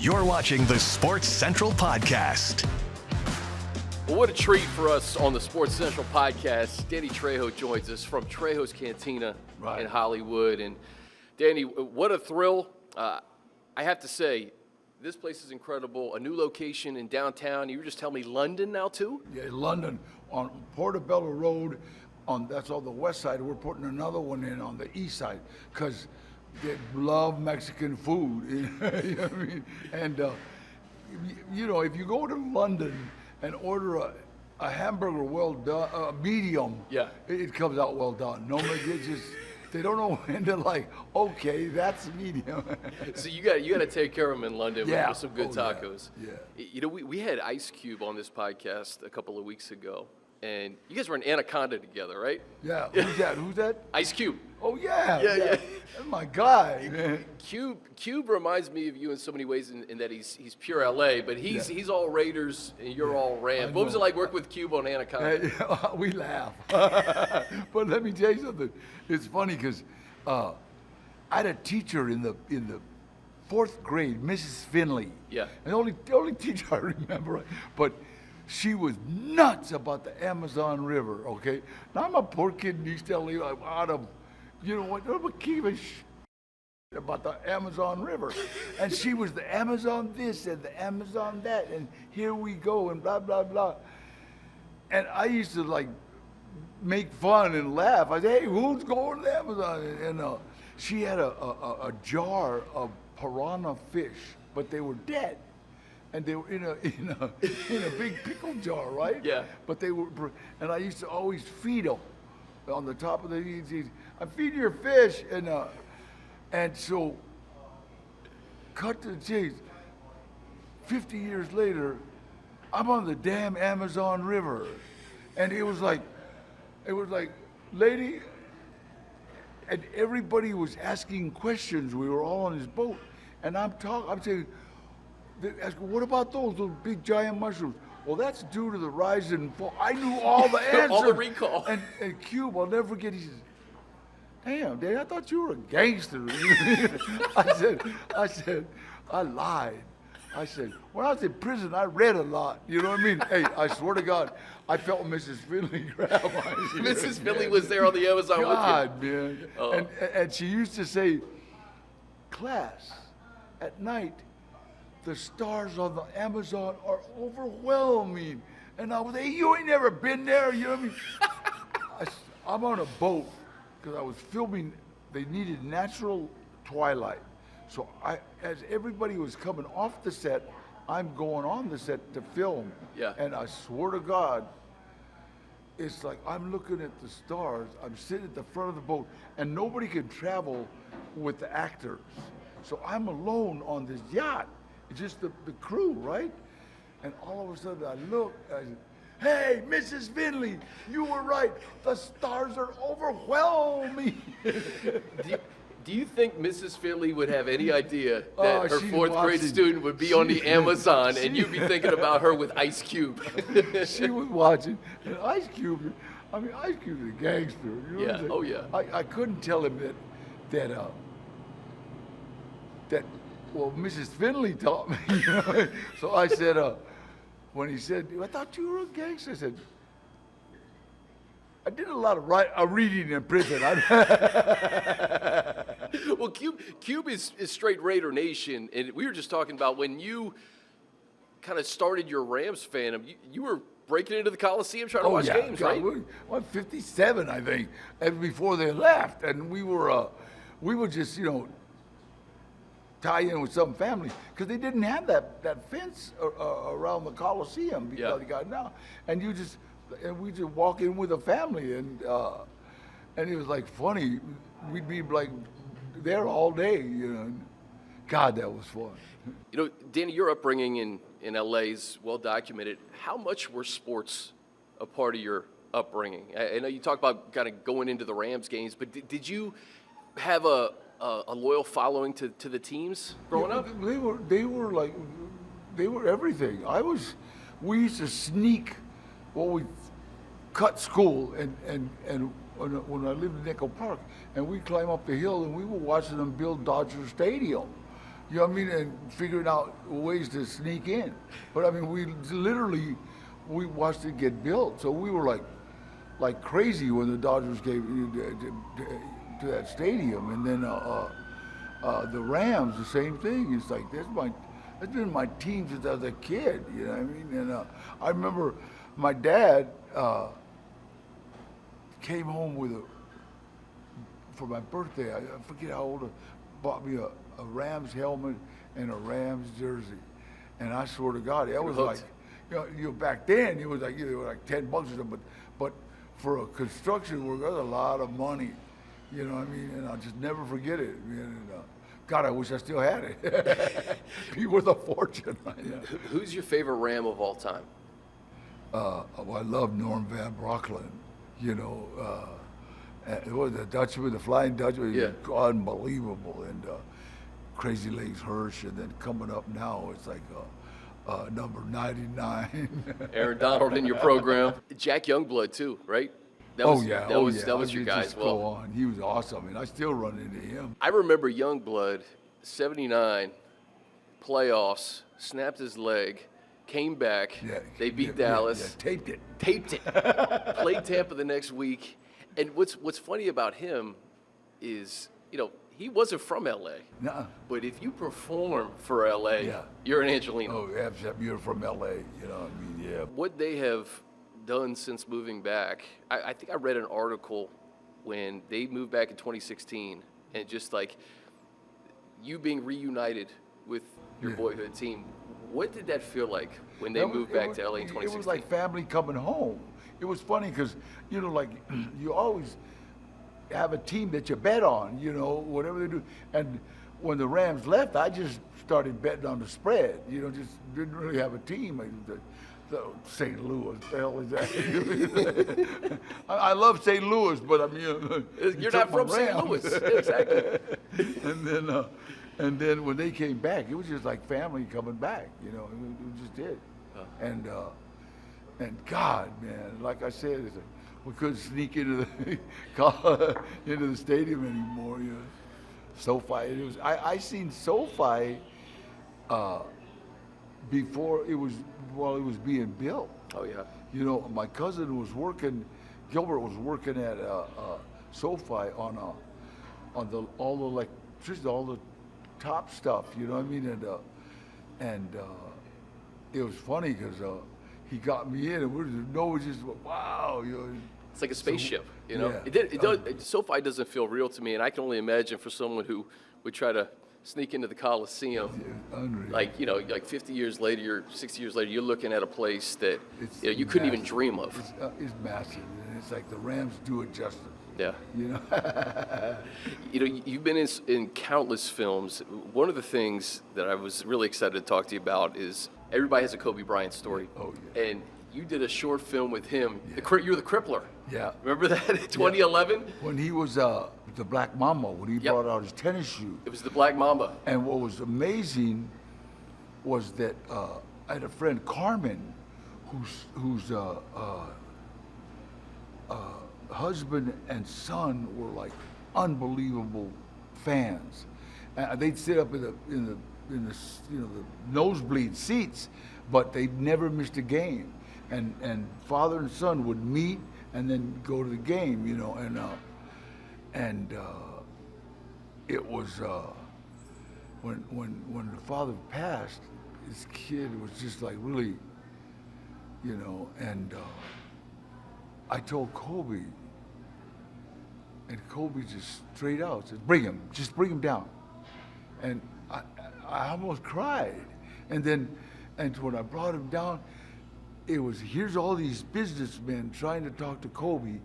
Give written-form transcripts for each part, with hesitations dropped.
You're watching the Sports Central Podcast. Well, what a treat for us on the Sports Central Podcast. Danny Trejo joins us from Trejo's Cantina in Hollywood. And Danny, what a thrill. I have to say, this place is incredible. A new location in downtown. You were just telling me London now too? Yeah, London on Portobello Road. That's on the west side. We're putting another one in on the east side because they love Mexican food. You know what I mean? And if you go to London and order a hamburger well done, medium, it comes out well done. No, it's just they don't know when to okay, that's medium. So you got to take care of them in London with some good tacos. Yeah. You know, we had Ice Cube on this podcast a couple of weeks ago, and you guys were in Anaconda together, right? Yeah. Who's that? Ice Cube. Oh yeah. That's my guy, man. Cube reminds me of you in so many ways in that he's pure LA, but he's all Raiders and you're all Rams. What was it like working with Cube on Anaconda? We laugh. But let me tell you something. It's funny because I had a teacher in the fourth grade, Mrs. Finley. Yeah. And the only teacher I remember, but she was nuts about the Amazon River, okay? Now, I'm a poor kid in East LA, out of, you know what, I'm a kid about the Amazon River. And she was the Amazon this and the Amazon that, and here we go, and blah, blah, blah. And I used to, make fun and laugh. I said, hey, who's going to the Amazon? And she had a jar of piranha fish, but they were dead. And they were in a big pickle jar, right? Yeah. But they were, and I used to always feed them on the top of the. I feed your fish, and so, cut to the chase. 50 years later, I'm on the damn Amazon River, and it was like, lady, and everybody was asking questions. We were all on this boat, and I'm saying. They ask, what about those big giant mushrooms? Well, that's due to the rise and fall. I knew all the answers. All the recall. And Cube, I'll never forget, he says, damn, Dad, I thought you were a gangster. I said, I lied. I said, when I was in prison, I read a lot. You know what I mean? Hey, I swear to God, I felt Mrs. Finley grab my ear. Mrs. Finley was there on the Amazon God, with you. man. Oh. And she used to say, class, at night, the stars on the Amazon are overwhelming. And I was, hey, you ain't never been there, you know what I mean? I'm on a boat because I was filming, they needed natural twilight. So as everybody was coming off the set, I'm going on the set to film. Yeah. And I swear to God, it's like I'm looking at the stars, I'm sitting at the front of the boat, and nobody can travel with the actors. So I'm alone on this yacht. It's just the crew, right? And all of a sudden I look, I said, hey, Mrs. Finley, you were right. The stars are overwhelming. Do you think Mrs. Finley would have any idea that her fourth grade student would be on the Amazon and you'd be thinking about her with Ice Cube? She was watching, and Ice Cube, Ice Cube's a gangster. You know what I'm saying? Oh yeah. I couldn't tell him that well, Mrs. Finley taught me, you know. So I said, when he said, I thought you were a gangster, I said, I did a lot of reading in prison. Well, Cube is straight Raider Nation, and we were just talking about when you kind of started your Rams fandom, you were breaking into the Coliseum trying to watch games, right? Well, 57, I think, and before they left, and we were just, tie in with some family because they didn't have that fence around the Coliseum because they got now, and we just walk in with a family, and it was like funny. We'd be like there all day, God, that was fun. Danny, your upbringing in LA is well documented. How much were sports a part of your upbringing? I know you talk about kind of going into the Rams games, but did you have a loyal following to the teams growing up? They were everything. We used to sneak. Well, we cut school and when I lived in Echo Park, and we climb up the hill and we were watching them build Dodger Stadium. You know what I mean? And figuring out ways to sneak in. But I mean, we watched it get built. So we were like crazy when the Dodgers came to that stadium. And then the Rams, the same thing. It's like, that's been my team since I was a kid. You know what I mean? And I remember my dad came home for my birthday, I forget how old, bought me a Rams helmet and a Rams jersey. And I swear to God, that was like, back then, it was like, like $10 or something, but for a construction worker, that's a lot of money. You know what I mean? And I'll just never forget it. And, God, I wish I still had it. Be worth a fortune. Who's your favorite Ram of all time? Well, I love Norm Van Brocklin. It was the Dutchman, the Flying Dutchman. Yeah. Unbelievable. And Crazy Legs Hirsch, and then coming up now, it's like number 99. Aaron Donald in your program. Jack Youngblood too, right? That was your guy as well. Go on. He was awesome, and I still run into him. I remember Youngblood, 79, playoffs, snapped his leg, came back. Yeah, they beat Dallas. Yeah, taped it. Played Tampa the next week. And what's funny about him is, he wasn't from LA. Nuh-uh. But if you perform for LA, you're an Angelino. Oh, absolutely. You're from LA. You know what I mean? Yeah. What they have done since moving back, I think I read an article when they moved back in 2016, and just like you being reunited with your boyhood team. What did that feel like when they moved back to LA in 2016? It was like family coming home. It was funny because, like you always have a team that you bet on, whatever they do. And when the Rams left, I just started betting on the spread, just didn't really have a team. St. Louis, the hell is that? I love St. Louis, but I mean, you're not from St. Louis, exactly. And then when they came back, it was just like family coming back, it just did. And God, man, like I said, we couldn't sneak into the stadium anymore. SoFi. I seen SoFi before while it was being built. Oh yeah. My cousin was working. Gilbert was working at SoFi on all the electricity, all the top stuff. You know what I mean? And it was funny because he got me in, and we just wow. It's like a spaceship. Yeah. SoFi doesn't feel real to me, and I can only imagine for someone who would try to sneak into the Coliseum. Yeah, unreal. Like 50 years later, 60 years later, you're looking at a place that you couldn't even massive. dream of. It's massive, and it's like the Rams do it justice. Yeah. You've been in countless films. One of the things that I was really excited to talk to you about is everybody has a Kobe Bryant story. Oh, yeah. And you did a short film with him. Yeah. You were the Crippler. Yeah. Remember that in 2011? When he was the Black Mamba, when he brought out his tennis shoe. It was the Black Mamba. And what was amazing was that I had a friend, Carmen, whose husband and son were like unbelievable fans. And they'd sit up in the nosebleed seats, but they never missed a game. And father and son would meet and then go to the game, and it was when the father passed, his kid was just like really, and I told Kobe, and Kobe just straight out said, just bring him down. And I almost cried. And when I brought him down, here's all these businessmen trying to talk to Kobe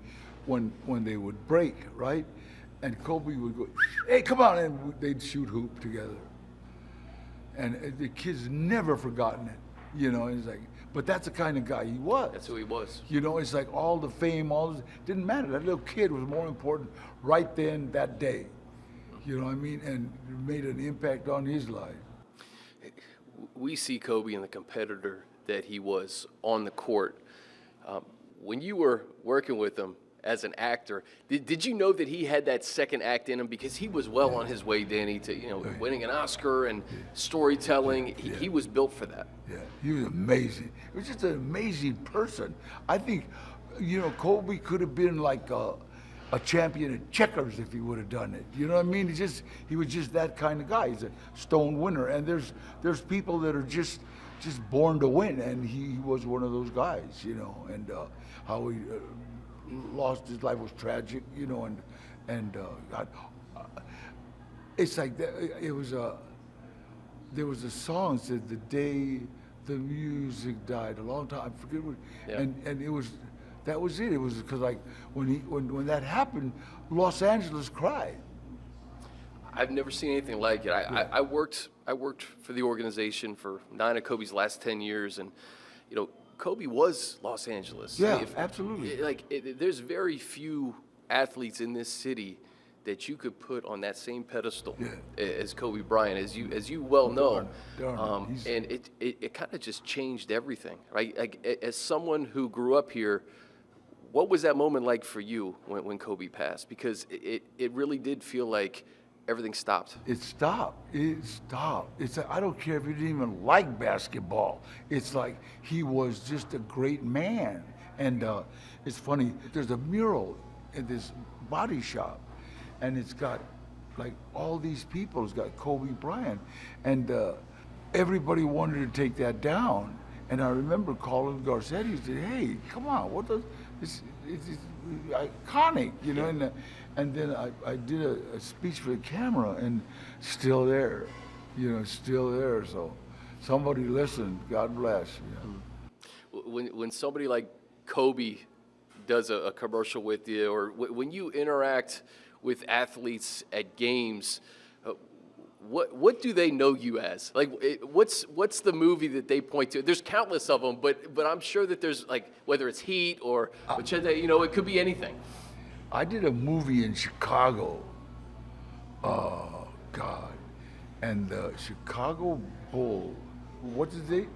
when they would break, right? And Kobe would go, hey, come on, and they'd shoot hoop together. And the kid's never forgotten it, and it's like, but that's the kind of guy he was. That's who he was. It's like all the fame, didn't matter. That little kid was more important right then, that day. You know what I mean? And it made an impact on his life. We see Kobe and the competitor that he was on the court. When you were working with him as an actor. Did you know that he had that second act in him? Because he was well on his way, Danny, to winning an Oscar and storytelling. He was built for that. Yeah, he was amazing. He was just an amazing person. I think, Kobe could have been like a champion at checkers if he would have done it. You know what I mean? He was just that kind of guy. He's a stone winner. And there's people that are just born to win, and he was one of those guys, and how he lost his life was tragic, and it's like there was a song that said the day the music died, a long time, I forget what, and it was, that was it. It was because like when that happened, Los Angeles cried. I've never seen anything like it. I worked for the organization for 9 of Kobe's last 10 years, and Kobe was Los Angeles. Yeah, absolutely. There's very few athletes in this city that you could put on that same pedestal as Kobe Bryant, as you well know. And it kind of just changed everything, right? Like, as someone who grew up here, what was that moment like for you when Kobe passed? Because it really did feel like everything stopped. It stopped. It's I don't care if you didn't even like basketball. It's like he was just a great man. And it's funny, there's a mural in this body shop, and it's got like all these people. It's got Kobe Bryant, and everybody wanted to take that down. And I remember calling Garcetti and said, "Hey, come on, what does this? It's iconic, And then I did a speech for the camera, and still there, still there. So somebody listened. God bless. When somebody like Kobe does a commercial with you, or when you interact with athletes at games, what do they know you as? Like, what's the movie that they point to? There's countless of them, but I'm sure that there's, like, whether it's Heat or Machete, it could be anything. I did a movie in Chicago. Oh God! And the Chicago Bull. What's his name?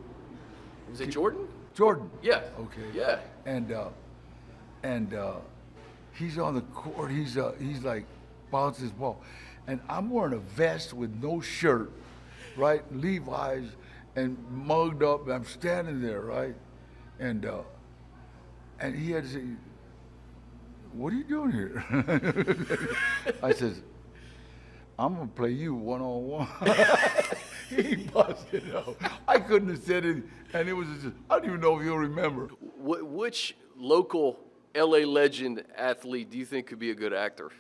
Was it Jordan? Jordan. Yeah. Okay. Yeah. And he's on the court. He's like bouncing his ball, and I'm wearing a vest with no shirt, right? Levi's, and mugged up. And I'm standing there, right? And he had to say, "What are you doing here?" I says, "I'm gonna play you one-on-one." He busted out. I couldn't have said it, and it was just, I don't even know if you'll remember. Which local LA legend athlete do you think could be a good actor?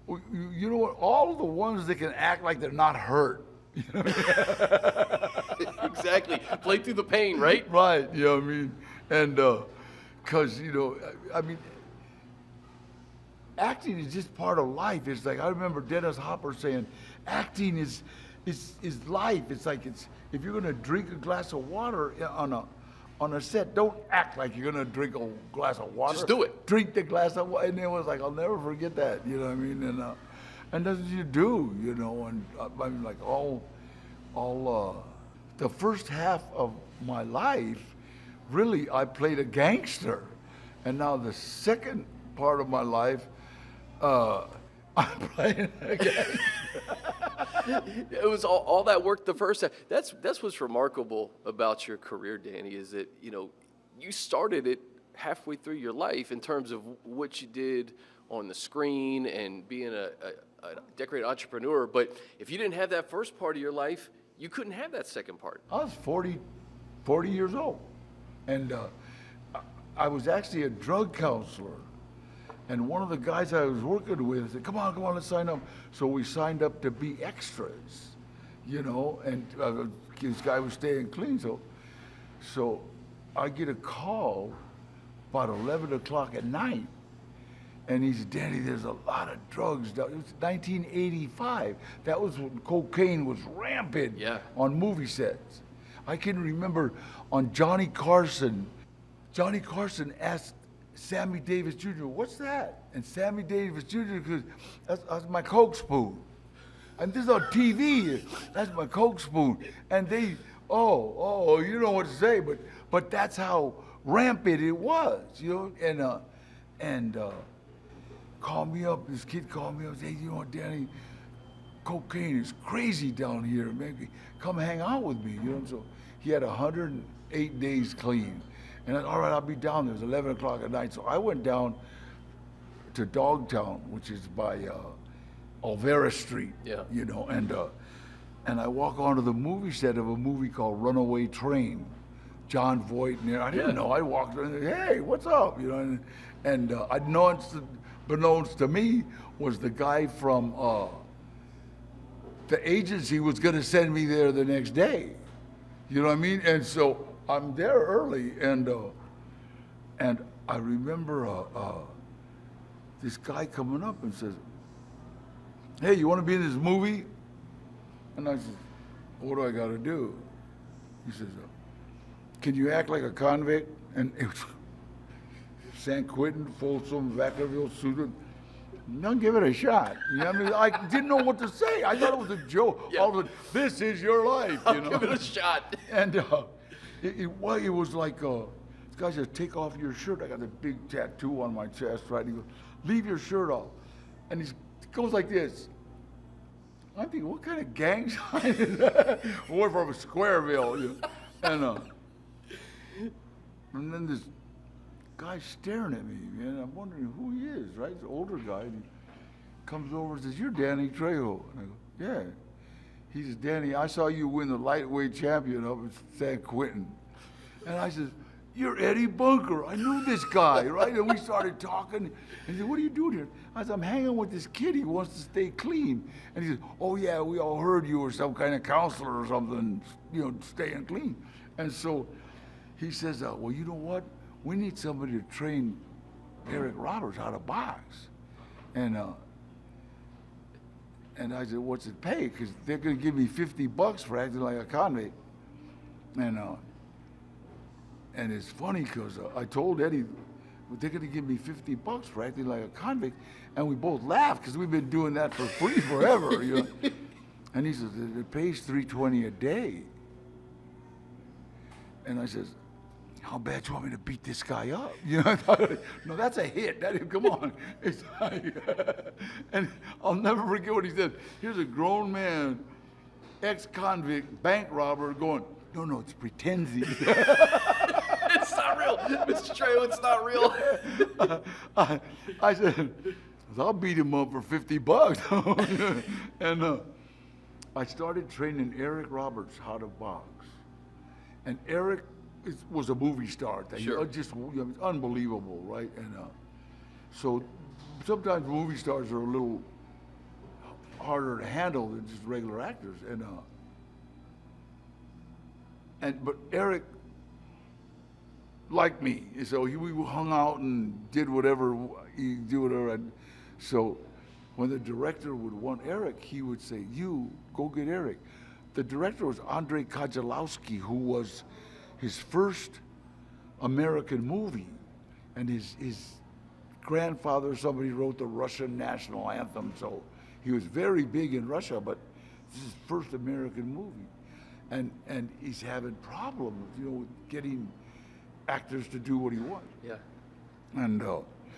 You know what? All the ones that can act like they're not hurt. Exactly. Play through the pain, right? Right. You know what I mean? And because acting is just part of life. It's like I remember Dennis Hopper saying, acting is life. It's like if you're gonna drink a glass of water on a set, don't act like you're gonna drink a glass of water. Just do it. Drink the glass of water, and it was like I'll never forget that. You know what I mean? And that's what you do. And I mean, like all the first half of my life, really, I played a gangster, and now the second part of my life, I'm playing a gangster. It was all that work the first time. That's what's remarkable about your career, Danny, is that you started it halfway through your life in terms of what you did on the screen and being a decorated entrepreneur. But if you didn't have that first part of your life, you couldn't have that second part. I was 40 years old, and I was actually a drug counselor. And one of the guys I was working with said, come on, let's sign up. So we signed up to be extras, and this guy was staying clean. So I get a call about 11 o'clock at night. And he said, Danny, there's a lot of drugs. It was 1985. That was when cocaine was rampant on movie sets. I can remember on Johnny Carson asked Sammy Davis Jr., what's that? And Sammy Davis Jr., because that's my Coke spoon. And this is on TV, that's my Coke spoon. And they, you know what to say, but that's how rampant it was, and called me up. This kid called me up and said, hey, Danny, cocaine is crazy down here. Maybe come hang out with me, So he had 108 days clean. And I said, all right, I'll be down there. It was 11 o'clock at night. So I went down to Dogtown, which is by Olvera Street, and I walk onto the movie set of a movie called Runaway Train. John Voight in there. I didn't know. I walked in there, hey, what's up? And unbeknownst to me was the guy from the agency was going to send me there the next day. You know what I mean? And so I'm there early, and I remember this guy coming up and says, hey, you want to be in this movie? And I said, what do I got to do? He says, can you act like a convict? And it was San Quentin, Folsom, Vacaville, Susan. No, give it a shot. I mean, I didn't know what to say. I thought it was a joke. Yeah. All of a sudden, this is your life. Give it a shot. And it was like, this guy says, take off your shirt. I got a big tattoo on my chest, right? He goes, leave your shirt off. And he goes like this. I'm thinking, what kind of gang sign is that? We're from Squareville, And then this guy's staring at me, man. I'm wondering who he is, right? He's an older guy. And he comes over and says, you're Danny Trejo. And I go, yeah. He says, Danny, I saw you win the lightweight champion up at San Quentin. And I says, you're Eddie Bunker. I knew this guy, right? And we started talking. And he said, what are you doing here? I said, I'm hanging with this kid. He wants to stay clean. And he said, oh, yeah, we all heard you were some kind of counselor or something, staying clean. And so he says, well, you know what? We need somebody to train Eric Roberts how to box. And I said, what's it pay? Because they're going to give me $50 for acting like a convict. And it's funny because I told Eddie, they're going to give me $50 for acting like a convict. And we both laughed because we've been doing that for free forever. And he says, it pays $320 a day. And I says, how bad do you want me to beat this guy up? No, that's a hit. Come on. It's like, and I'll never forget what he said. Here's a grown man, ex-convict, bank robber going, no, it's pretensive. It's not real. Mr. Trejo, it's not real. I said, I'll beat him up for $50. And I started training Eric Roberts how to box. And Eric was a movie star thing. Sure. Just unbelievable, right? And so sometimes movie stars are a little harder to handle than just regular actors. But Eric liked me, so we hung out and did whatever he do whatever. So when the director would want Eric, he would say, "You go get Eric." The director was Andrei Kojalowski, who was his first American movie, and his grandfather, somebody wrote the Russian national anthem, so he was very big in Russia, but this is his first American movie. And he's having problems, with getting actors to do what he wants. Yeah. And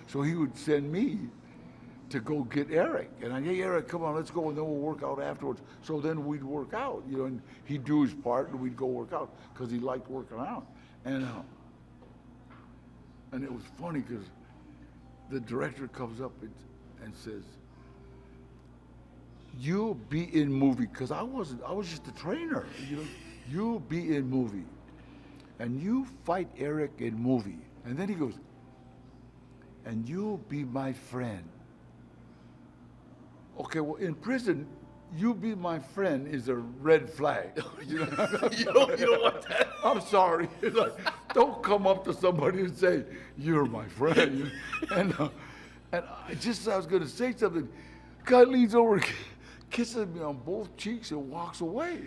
so he would send me to go get Eric. And hey, Eric, come on, let's go, and then we'll work out afterwards. So then we'd work out, and he'd do his part, and we'd go work out, because he liked working out. And it was funny, because the director comes up and says, you'll be in movie, because I was just a trainer, you'll be in movie, and you fight Eric in movie. And then he goes, and you'll be my friend. Okay, well, in prison, you be my friend is a red flag. You don't want that. I'm sorry. It's like, don't come up to somebody and say, you're my friend. And I was going to say something. Guy leans over, kisses me on both cheeks, and walks away.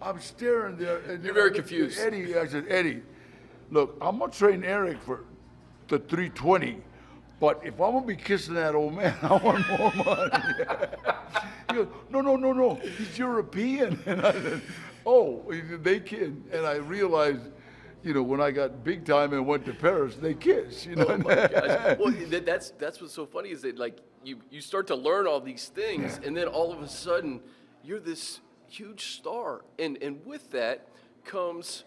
I'm staring there. And you're very confused. I said, Eddie, look, I'm going to train Eric for the 320. But if I'm going to be kissing that old man, I want more money. He goes, no, he's European. And I said, oh, they can. And I realized, when I got big time and went to Paris, they kissed. Oh my gosh. Well, that's what's so funny is that like you start to learn all these things, and then all of a sudden you're this huge star, and with that comes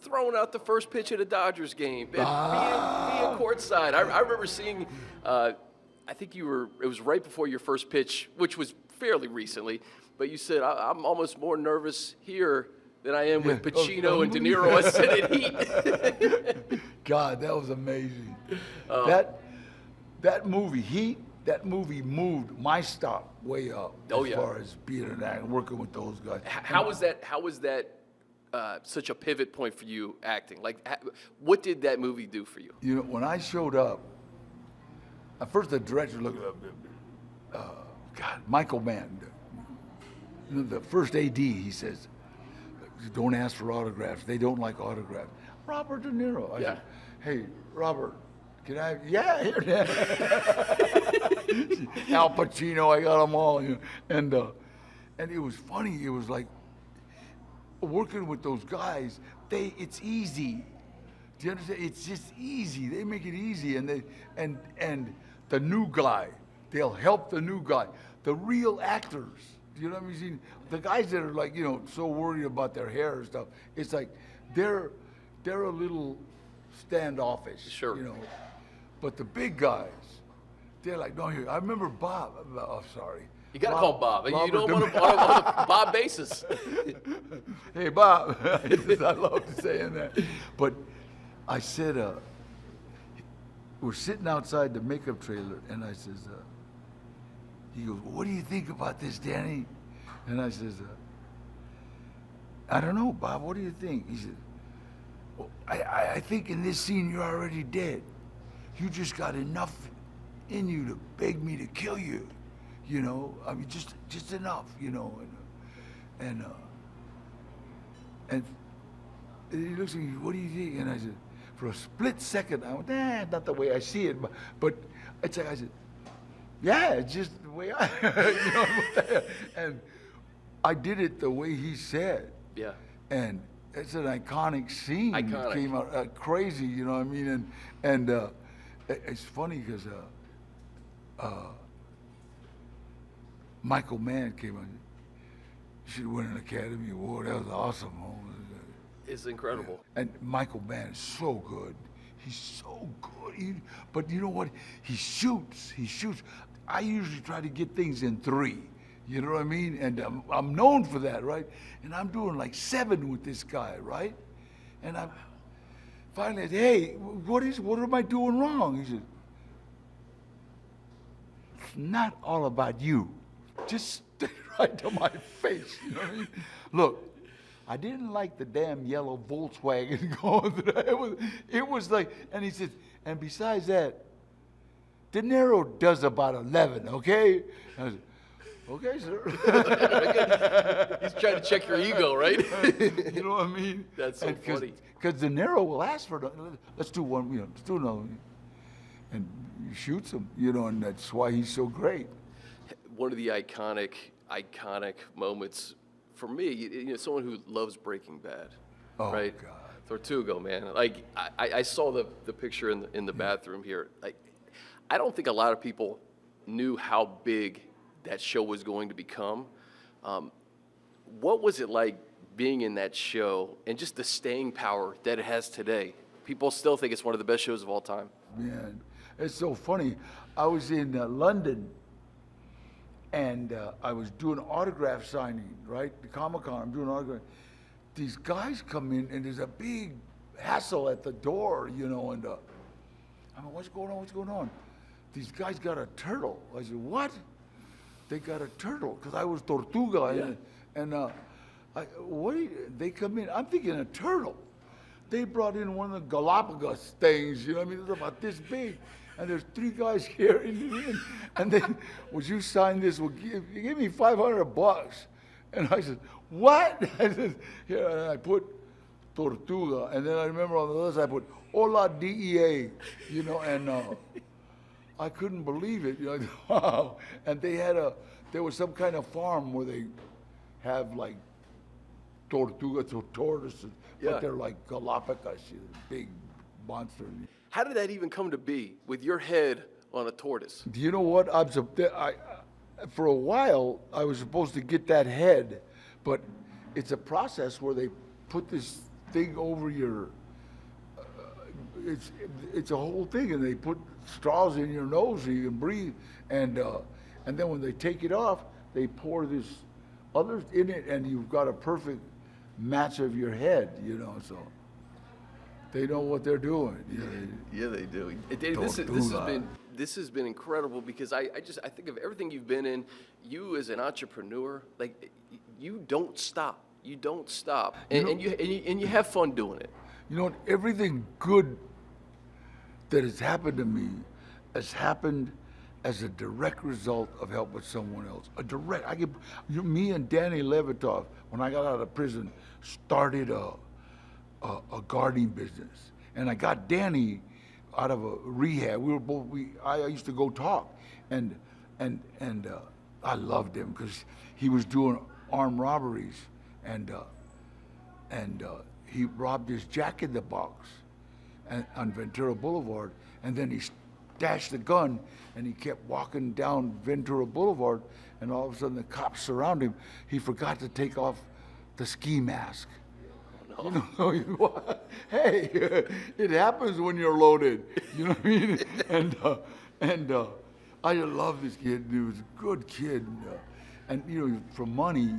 throwing out the first pitch at a Dodgers game, and being courtside. I remember seeing, I think it was right before your first pitch, which was fairly recently, but you said, I'm almost more nervous here than I am with Pacino and De Niro on Senate Heat. God, that was amazing. That movie, Heat, that movie moved my stock way up as far as being an actor, working with those guys. How was that such a pivot point for you acting? Like, what did that movie do for you? When I showed up, at first the director looked up, Michael Mann, the first AD, he says, don't ask for autographs. They don't like autographs. Robert De Niro. I said, hey, Robert, can I? Yeah, here. Al Pacino, I got them all. And it was funny. It was like working with those guys. It's easy. Do you understand? It's just easy. They make it easy, and the new guy, they'll help the new guy. The real actors. You know what I mean? The guys that are like, so worried about their hair and stuff, it's like they're a little standoffish. Sure. But the big guys, they're like, no, here. I remember Bob. Oh, sorry. You got to call Bob. You don't want to on a Bob basis. Hey, Bob. I love saying that. But I said, we're sitting outside the makeup trailer, and I says, he goes, what do you think about this, Danny? And I says, I don't know, Bob, what do you think? He said, well, I think in this scene you're already dead. You just got enough in you to beg me to kill you, I mean, just enough, and he looks at me, what do you think? And I said, for a split second, I went, not the way I see it, but it's like, I said, yeah, it's just the way and I did it the way he said. Yeah. And it's an iconic scene. Iconic. It came out crazy, you know what I mean? And it's funny because Michael Mann came on. You should win an Academy Award. That was awesome. It's incredible. Yeah. And Michael Mann is so good. He's so good. But you know what? He shoots. I usually try to get things in 3. You know what I mean? And I'm known for that, right? And I'm doing like 7 with this guy, right? And I finally said, hey, what am I doing wrong? He said, it's not all about you. Just stay right to my face, you know what I mean? Look, I didn't like the damn yellow Volkswagen going through that. It was like, and he said, and besides that, De Niro does about 11, okay? And I said, okay, sir. He's trying to check your ego, right? You know what I mean? That's so funny. Because De Niro will ask for, let's do one, let's do another one. And he shoots him, and that's why he's so great. One of the iconic moments for me, someone who loves Breaking Bad, right? God. Tortuga, man. Like I saw the picture in the bathroom here. Like I don't think a lot of people knew how big that show was going to become. What was it like being in that show and just the staying power that it has today? People still think it's one of the best shows of all time. Man, it's so funny. I was in London, and I was doing autograph signing, right? The Comic-Con, I'm doing autograph. These guys come in, and there's a big hassle at the door, and I'm like, what's going on? These guys got a turtle. I said, what? They got a turtle, because I was Tortuga, they come in, I'm thinking a turtle. They brought in one of the Galapagos things, it's about this big. And there's 3 guys carrying it in. And then, would you sign this? Well, give me $500. And I said, what? I said, here, and I put Tortuga. And then I remember on the list I put, Hola DEA, and I couldn't believe it. Wow. And there was some kind of farm where they have like tortugas or tortoises, Yeah. but they're like Galapagos, big monster. How did that even come to be with your head on a tortoise? Do you know what? For a while, I was supposed to get that head, but it's a process where they put this thing over your. It's a whole thing, and they put straws in your nose so you can breathe, and then when they take it off, they pour this other in it, and you've got a perfect match of your head, So they know what they're doing. Yeah, they do. This has been incredible because I think of everything you've been in. You as an entrepreneur, like you don't stop. You don't stop, and you have fun doing it. You know what? Everything good that has happened to me has happened as a direct result of helping someone else. Me and Danny Levitov, when I got out of prison, started a gardening business, and I got Danny out of a rehab. I used to go talk, and I loved him because he was doing armed robberies, and he robbed his Jack in the Box on Ventura Boulevard, and then he stashed the gun, and he kept walking down Ventura Boulevard, and all of a sudden the cops surround him. He forgot to take off the ski mask. Oh, no. Hey, it happens when you're loaded. You know what I mean? And I just love this kid. He was a good kid, and for money,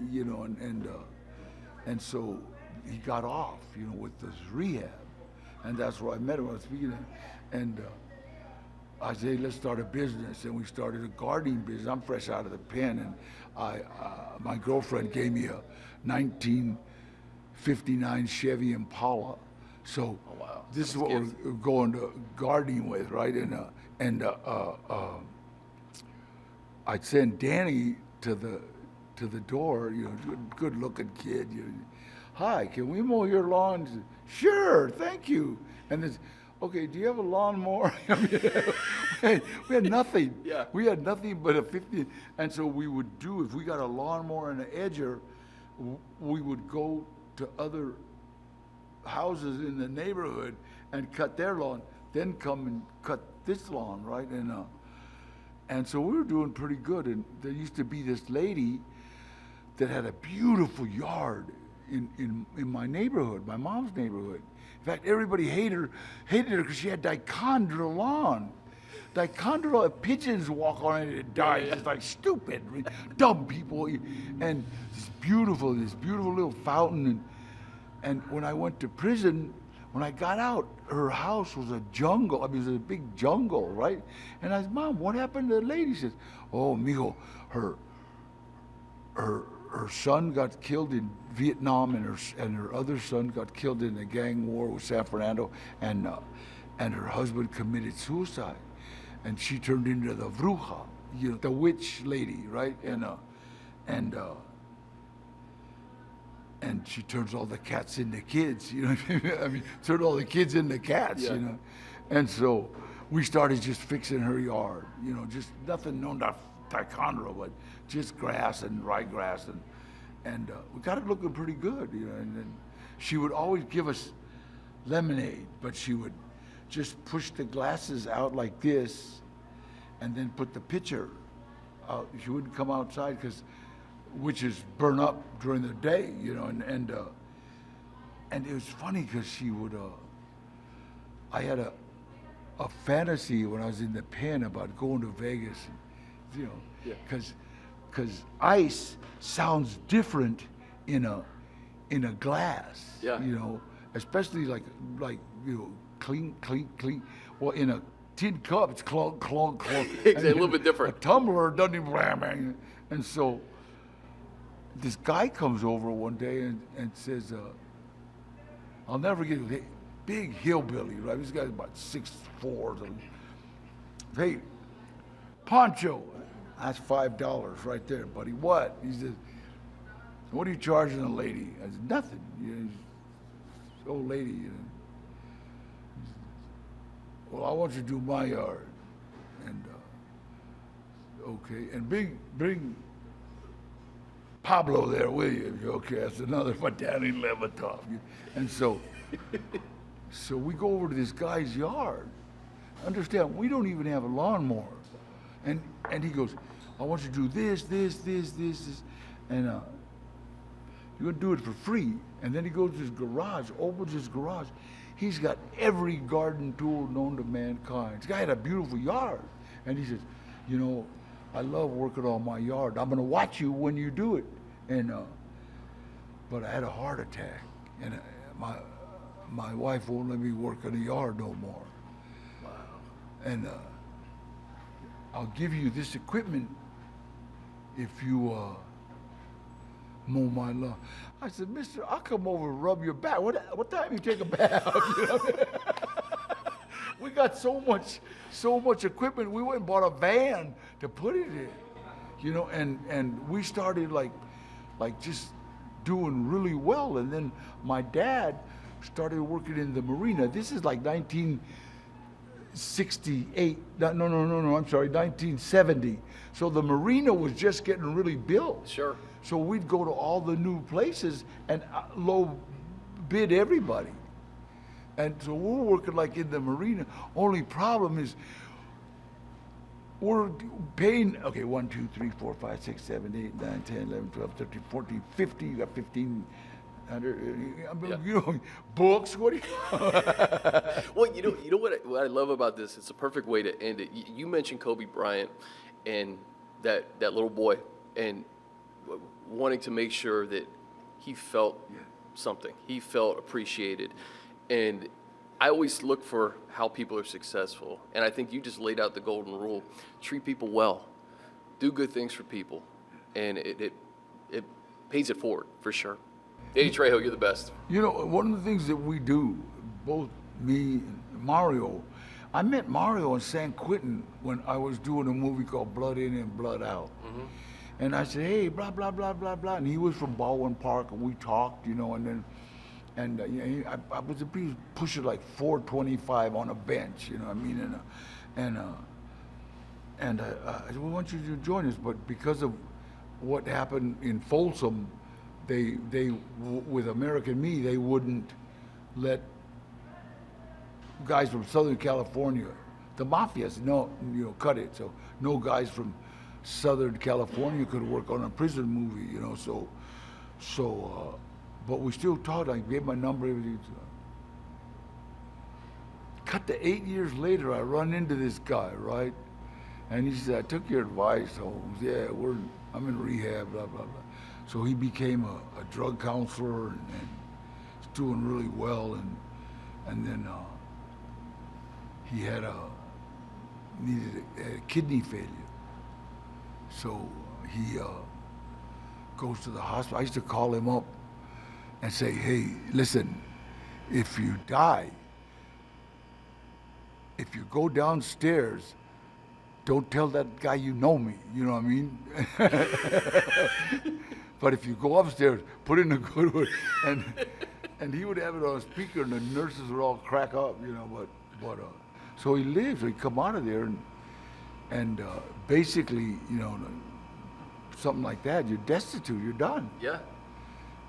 and so he got off, with this rehab, and that's where I met him. I was speaking, and I said, let's start a business, and we started a gardening business. I'm fresh out of the pen, and my girlfriend gave me a 1959 Chevy Impala. So this is what we're going to gardening with, right? And I'd send Danny to the door, good looking kid. Hi, can we mow your lawn? Sure, thank you. And this, okay, do you have a lawnmower? we had nothing. Yeah. We had nothing but a 50. And so we would do, if we got a lawnmower and an edger, we would go to other houses in the neighborhood and cut their lawn, then come and cut this lawn, right? And so we were doing pretty good. And there used to be this lady that had a beautiful yard in my neighborhood, my mom's neighborhood. In fact, everybody hated her because she had dichondra lawn. Dichondra, pigeons walk on it, it dies. It's like stupid, dumb people. And this beautiful little fountain. And when I went to prison, when I got out, her house was a jungle. I mean, it was a big jungle, right? And I said, Mom, what happened to the lady? She says, oh, mijo, her son got killed in Vietnam, and her other son got killed in the gang war with San Fernando, and her husband committed suicide, and she turned into the bruja, the witch lady, right? And she turns all the cats into kids, I mean, turned all the kids into cats, And so we started just fixing her yard, just nothing, not dichondra, but just grass and ryegrass, and we got it looking pretty good, And then she would always give us lemonade, but she would just push the glasses out like this, and then put the pitcher out. She wouldn't come outside because witches burn up during the day, And it was funny because she would. I had a fantasy when I was in the pen about going to Vegas, because ice sounds different in a glass, especially like clink, clink, clink. Well, in a tin cup, it's clunk, clunk, clunk. It's a little bit different. A tumbler doesn't even bang, bang. And so this guy comes over one day and says, I'll never forget it, big hillbilly, right? This guy's about 6'4". Hey, Poncho. That's $5 right there, buddy. What? He says, what are you charging a lady? I said, nothing. Old lady. Well, I want you to do my yard. And okay, and bring Pablo there with you. Okay, that's another for Danny Levitov. And so we go over to this guy's yard. Understand, we don't even have a lawnmower. And he goes, I want you to do this, and you're gonna do it for free. And then he goes to his garage, opens his garage. He's got every garden tool known to mankind. This guy had a beautiful yard. And he says, you know, I love working on my yard. I'm gonna watch you when you do it. And but I had a heart attack, and my wife won't let me work in the yard no more. Wow. And I'll give you this equipment if you mow my lawn. I said, Mister, I'll come over and rub your back. What time you take a bath? You know? We got so much equipment. We went and bought a van to put it in, you know, and we started like just doing really well. And then my dad started working in the marina. This is like 1968. No, I'm sorry, 1970. So the marina was just getting really built. Sure. So we'd go to all the new places and low bid everybody. And so we're working like in the marina. Only problem is we're paying, okay, 1, 2, 3, 4, 5, 6, 7, 8, 9, 10, 11, 12, 13, 14, 50, you got 1,500, you know, books, what do you Well, you know what I love about this? It's a perfect way to end it. You mentioned Kobe Bryant and that little boy and wanting to make sure that he felt something. He felt appreciated. And I always look for how people are successful. And I think you just laid out the golden rule. Treat people well. Do good things for people. And it pays it forward, for sure. Danny Trejo, you're the best. You know, one of the things that we do, both me and Mario, I met Mario in San Quentin when I was doing a movie called Blood In and Blood Out. Mm-hmm. And I said, hey, blah, blah, blah, blah, blah. And he was from Baldwin Park, and we talked, you know, and then, you know, I was pushing like 425 on a bench, you know what I mean? And I said, we want you to join us, but because of what happened in Folsom, they with American Me, they wouldn't let guys from Southern California, the mafias, cut it. So no guys from Southern California could work on a prison movie, you know. So, but we still talked. I gave my number, everything. Cut to 8 years later, I run into this guy, right? And he said, I took your advice. So yeah, I'm in rehab, blah, blah, blah. So he became a drug counselor and he's doing really well. And then he needed a kidney failure. So he goes to the hospital. I used to call him up and say, hey, listen, if you die, if you go downstairs, don't tell that guy you know me, you know what I mean? But if you go upstairs, put in a good word. And he would have it on a speaker and the nurses would all crack up, you know, but so he lives, so he come out of there and basically, you know, something like that, you're destitute, you're done. Yeah.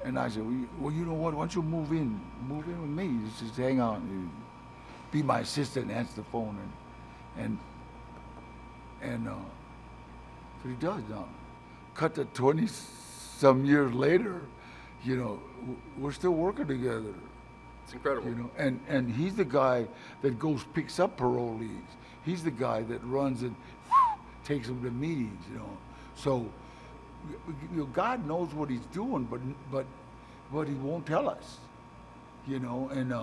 And I said, well, you know what, why don't you move in with me, just hang out, and be my assistant, answer the phone, and so he does now. Cut to 20-some years later, you know, we're still working together. It's incredible. You know, and he's the guy that picks up parolees. He's the guy that runs and takes them to meetings, you know. So, you know, God knows what he's doing, but he won't tell us, you know. And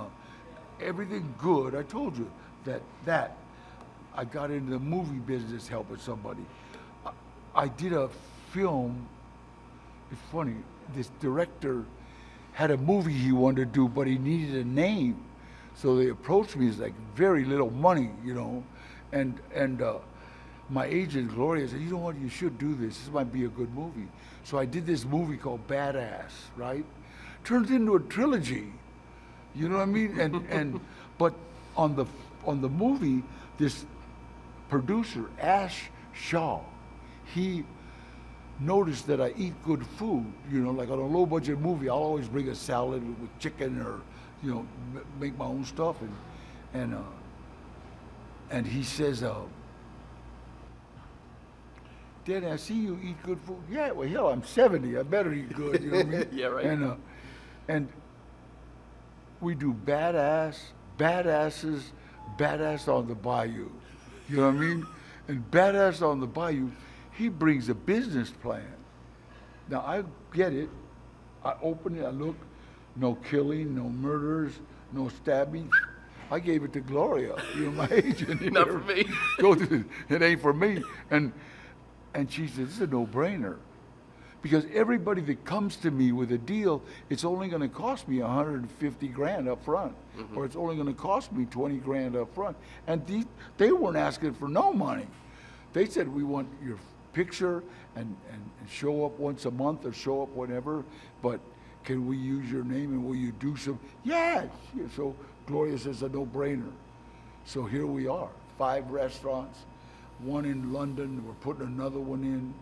everything good, I told you that I got into the movie business helping somebody. I did a film. It's funny. This director had a movie he wanted to do, but he needed a name. So they approached me. It's like very little money, you know. And my agent, Gloria, said, you know what, you should do this. This might be a good movie. So I did this movie called Badass, right? Turns into a trilogy. You know what I mean? But on the movie, this producer, Ash Shaw, he noticed that I eat good food. You know, like on a low budget movie, I'll always bring a salad with chicken or, you know, make my own stuff. And he says, Danny, I see you eat good food. Yeah, well, hell, I'm 70. I better eat good. You know what I mean? Yeah, right. And we do badasses, badass on the bayou. You know what I mean? And badass on the bayou, he brings a business plan. Now, I get it. I open it, I look, no killing, no murders, no stabbing. I gave it to Gloria, you know, my agent. Not for me. It ain't for me. And she says, this is a no-brainer. Because everybody that comes to me with a deal, it's only going to cost me 150 grand up front, or it's only going to cost me 20 grand up front. And they weren't asking for no money. They said, we want your picture and show up once a month or show up whenever, but can we use your name and will you do some? Yeah. So Gloria says, a no-brainer. So here we are, 5 restaurants, 1 in London, we're putting another one in.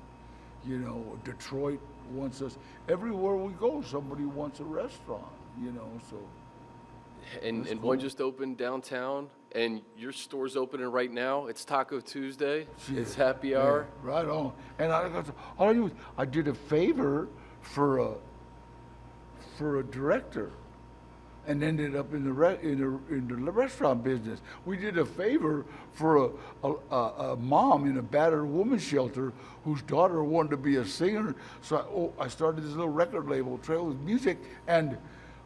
You know, Detroit wants us. Everywhere we go, somebody wants a restaurant, you know, so. And cool. one just opened downtown, and your store's opening right now. It's Taco Tuesday. Yeah. It's happy hour. Yeah, right on. And I did a favor for a director and ended up in the restaurant business. We did a favor for a mom in a battered women's shelter whose daughter wanted to be a singer. So I started this little record label, Trail's Music, and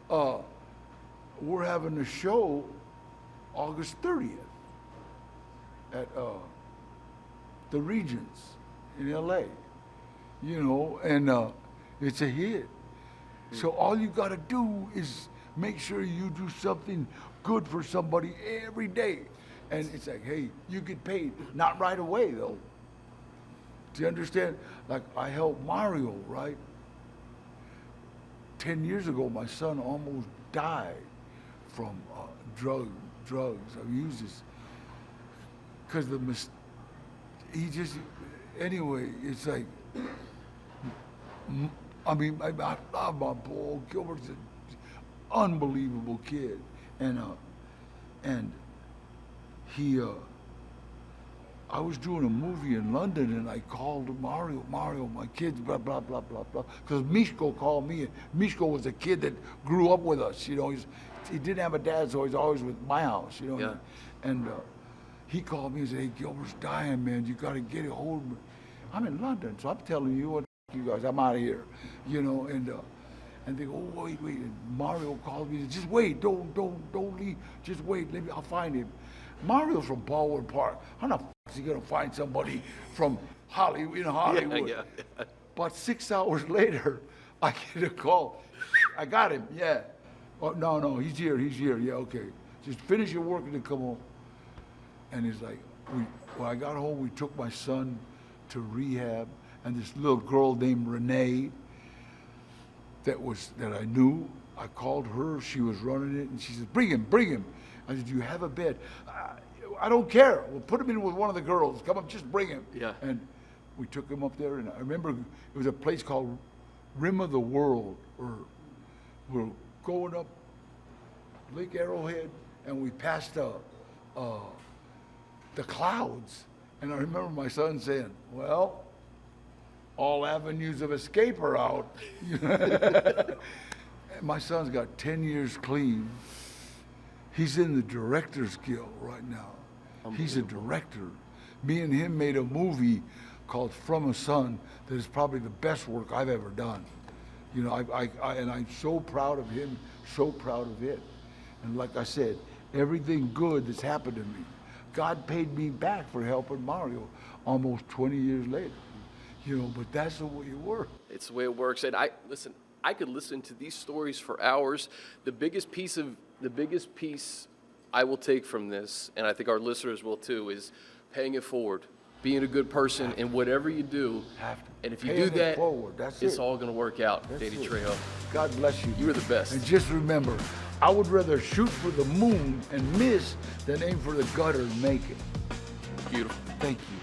we're having a show August 30th at the Regents in LA, you know, and it's a hit. So all you gotta do is make sure you do something good for somebody every day. And it's like, hey, you get paid. Not right away, though. Do you understand? Like, I helped Mario, right? 10 years ago, my son almost died from drugs. I've used this. Because anyway, it's like, I mean, I love my boy. Gilbert's an unbelievable kid. And he, I was doing a movie in London and I called Mario, my kids, blah, blah, blah, blah, blah. Because Mishko called me. And Mishko was a kid that grew up with us, you know. He didn't have a dad, so he's always with my house, you know. Yeah. And he called me and said, hey, Gilbert's dying, man. You got to get it hold of me. I'm in London, so I'm telling you what, you guys, I'm out of here, you know. And they go, oh, wait. And Mario called me and said, just wait, don't leave. Just wait, I'll find him. Mario's from Baldwin Park. How the f*** is he gonna find somebody from Hollywood? Yeah. About 6 hours later, I get a call. I got him, yeah. Oh, no, he's here, yeah, okay. Just finish your work and then come home. And it's like, when I got home, we took my son to rehab, and this little girl named Renee that I knew, I called her, she was running it, and she said, bring him. I said, do you have a bed? I don't care. We'll put him in with one of the girls. Come up, just bring him. Yeah. And we took him up there, and I remember it was a place called Rim of the World, where we're going up Lake Arrowhead, and we passed the clouds. And I remember my son saying, well, all avenues of escape are out. My son's got 10 years clean. He's in the Directors Guild right now. He's a director. Me and him made a movie called From a Son that is probably the best work I've ever done. You know, and I'm so proud of him, so proud of it. And like I said, everything good that's happened to me, God paid me back for helping Mario almost 20 years later. You know, but that's the way it works. It's the way it works. And I could listen to these stories for hours. The biggest piece I will take from this, and I think our listeners will too, is paying it forward, being a good person, and whatever you do. And if you do that, it's all going to work out, Danny Trejo. God bless you. You are the best. And just remember, I would rather shoot for the moon and miss than aim for the gutter and make it. Beautiful. Thank you.